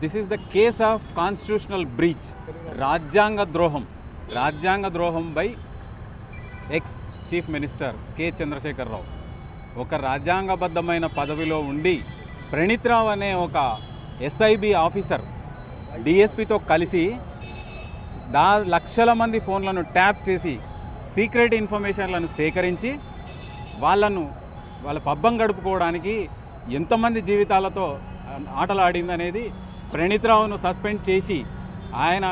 This is the case of constitutional breach, రాజ్యాంగ ద్రోహం by ex chief minister K Chandrashekar Rao. ఒక రాజ్యాంగబద్ధమైన పదవిలో ఉండి ప్రణీత్ రావు అనే ఒక ఎస్ఐబి ఆఫీసర్ డిఎస్పితో కలిసి లక్షల మంది ఫోన్లను ట్యాప్ చేసి సీక్రెట్ ఇన్ఫర్మేషన్లను సేకరించి వాళ్ళ పబ్బం గడుపుకోవడానికి ఎంతమంది జీవితాలతో ఆటలాడిందనేది ప్రణీత్ రావును సస్పెండ్ చేసి ఆయన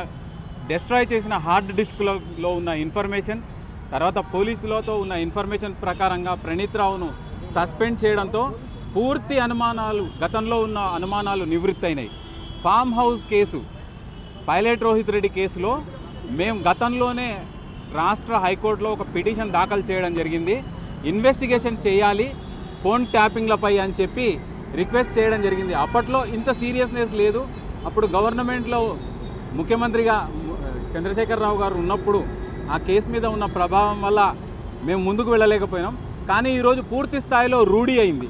డిస్ట్రాయ్ చేసిన హార్డ్ డిస్క్లో ఉన్న ఇన్ఫర్మేషన్, తర్వాత పోలీసులతో ఉన్న ఇన్ఫర్మేషన్ ప్రకారంగా ప్రణీత్ రావును సస్పెండ్ చేయడంతో పూర్తి అనుమానాలు, గతంలో ఉన్న అనుమానాలు నివృత్తయినాయి. Farm house case, pilot Rohit Reddy కేసులో మేము గతంలోనే రాష్ట్ర హైకోర్టులో ఒక పిటిషన్ దాఖలు చేయడం జరిగింది. ఇన్వెస్టిగేషన్ చేయాలి ఫోన్ ట్యాపింగ్లపై అని చెప్పి రిక్వెస్ట్ చేయడం జరిగింది. అప్పట్లో ఇంత సీరియస్నెస్ లేదు. అప్పుడు గవర్నమెంట్లో ముఖ్యమంత్రిగా చంద్రశేఖరరావు గారు ఉన్నప్పుడు ఆ కేసు మీద ఉన్న ప్రభావం వల్ల మేము ముందుకు వెళ్ళలేకపోయినాం. కానీ ఈరోజు పూర్తి స్థాయిలో రూఢి అయింది.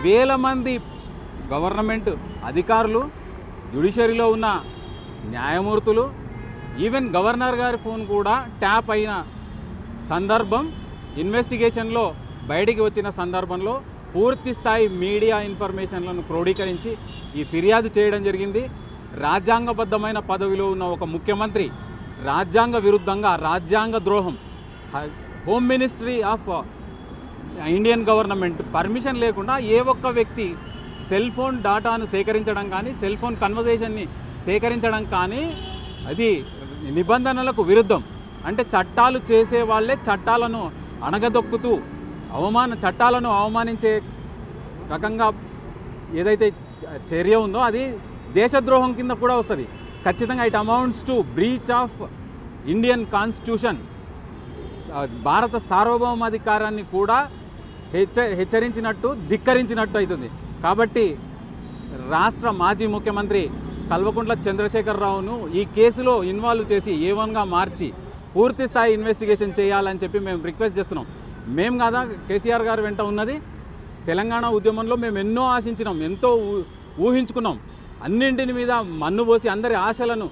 వేల మంది గవర్నమెంట్ అధికారులు, జ్యుడిషియరీలో ఉన్న న్యాయమూర్తులు, ఈవెన్ గవర్నర్ గారి ఫోన్ కూడా ట్యాప్ అయిన సందర్భం, ఇన్వెస్టిగేషన్లో బయటికి వచ్చిన సందర్భంలో పూర్తి స్థాయి మీడియా ఇన్ఫర్మేషన్లను క్రోడీకరించి ఈ ఫిర్యాదు చేయడం జరిగింది. రాజ్యాంగబద్ధమైన పదవిలో ఉన్న ఒక ముఖ్యమంత్రి రాజ్యాంగ విరుద్ధంగా, రాజ్యాంగ ద్రోహం, home ministry of Indian government permission లేకుండా ఏ ఒక్క వ్యక్తి సెల్ ఫోన్ డాటాను సేకరించడం కానీ, సెల్ ఫోన్ కన్వర్జేషన్ని సేకరించడం కానీ అది నిబంధనలకు విరుద్ధం. అంటే చట్టాలు చేసే వాళ్ళే చట్టాలను అణగదొక్కుతూ చట్టాలను అవమానించే రకంగా ఏదైతే చర్య ఉందో అది దేశద్రోహం కింద కూడా వస్తుంది. ఖచ్చితంగా it amounts to breach of Indian constitution. భారత సార్వభౌమాధికారాన్ని కూడా హెచ్చరించినట్టు, ధిక్కరించినట్టు అవుతుంది. కాబట్టి రాష్ట్ర మాజీ ముఖ్యమంత్రి కల్వకుంట్ల చంద్రశేఖరరావును ఈ కేసులో ఇన్వాల్వ్ చేసి A1గా మార్చి పూర్తి స్థాయి ఇన్వెస్టిగేషన్ చేయాలని చెప్పి మేము రిక్వెస్ట్ చేస్తున్నాం. మేము కాదా కేసీఆర్ గారు వెంట ఉన్నది. తెలంగాణ ఉద్యమంలో మేము ఎన్నో ఆశించినాం, ఎంతో ఊహించుకున్నాం. అన్నింటిని మీద మన్ను పోసి అందరి ఆశలను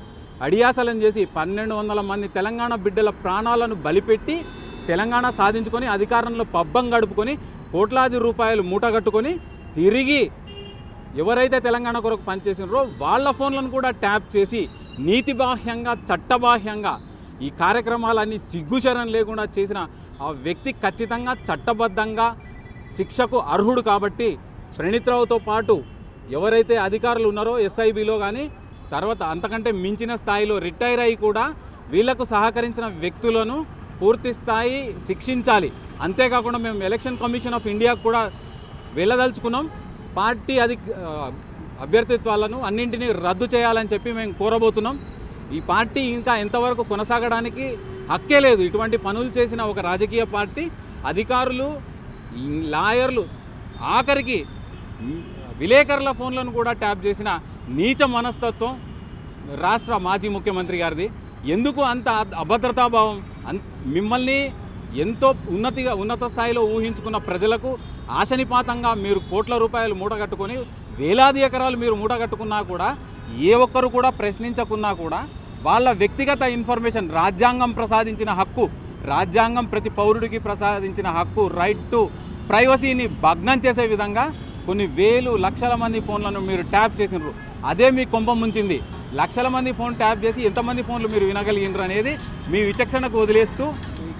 అడియాసలను చేసి 1200 మంది తెలంగాణ బిడ్డల ప్రాణాలను బలిపెట్టి తెలంగాణ సాధించుకొని అధికారంలో పబ్బం గడుపుకొని కోట్లాది రూపాయలు మూటగట్టుకొని తిరిగి ఎవరైతే తెలంగాణ కొరకు పనిచేసినారో వాళ్ళ ఫోన్లను కూడా ట్యాప్ చేసి నీతిబాహ్యంగా, చట్టబాహ్యంగా ఈ కార్యక్రమాలన్నీ సిగ్గుచరం లేకుండా చేసిన ఆ వ్యక్తి ఖచ్చితంగా చట్టబద్ధంగా శిక్షకు అర్హుడు. కాబట్టి ప్రణీత్ రావుతో పాటు ఎవరైతే అధికారులు ఉన్నారో ఎస్ఐబిలో కానీ, తర్వాత అంతకంటే మించిన స్థాయిలో రిటైర్ అయ్యి కూడా వీళ్లకు సహకరించిన వ్యక్తులను పూర్తి స్థాయి శిక్షించాలి. అంతేకాకుండా మేము ఎలక్షన్ కమిషన్ ఆఫ్ ఇండియాకు కూడా వెళ్ళదలుచుకున్నాం. పార్టీ అభ్యర్థిత్వాలను అన్నింటినీ రద్దు చేయాలని చెప్పి మేము కోరబోతున్నాం. ఈ పార్టీ ఇంకా ఎంతవరకు కొనసాగడానికి హక్కే లేదు. ఇటువంటి పనులు చేసిన ఒక రాజకీయ పార్టీ, అధికారులు, లాయర్లు, ఆఖరికి విలేకరుల ఫోన్లను కూడా ట్యాప్ చేసిన నీచ మనస్తత్వం రాష్ట్ర మాజీ ముఖ్యమంత్రి గారిది. ఎందుకు అంత అభద్రతాభావం? మిమ్మల్ని ఎంతో ఉన్నత స్థాయిలో ఊహించుకున్న ప్రజలకు ఆశనిపాతంగా మీరు కోట్ల రూపాయలు మూటగట్టుకొని వేలాది ఎకరాలు మీరు మూటగట్టుకున్నా కూడా ఏ ఒక్కరు కూడా ప్రశ్నించకున్నా కూడా వాళ్ళ వ్యక్తిగత ఇన్ఫర్మేషన్, రాజ్యాంగం ప్రసాదించిన హక్కు, రాజ్యాంగం ప్రతి పౌరుడికి ప్రసాదించిన హక్కు, రైట్ టు ప్రైవసీని భగ్నం చేసే విధంగా కొన్ని వేలు లక్షల మంది ఫోన్లను మీరు ట్యాప్ చేసినారు. అదే మీ కొంపం ముంచింది. లక్షల మంది ఫోన్ ట్యాప్ చేసి ఎంతమంది ఫోన్లు మీరు వినగలిగినారు అనేది మీ విచక్షణకు వదిలేస్తూ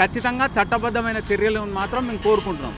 ఖచ్చితంగా చట్టబద్ధమైన చర్యలను మాత్రం మేము కోరుకుంటున్నాం.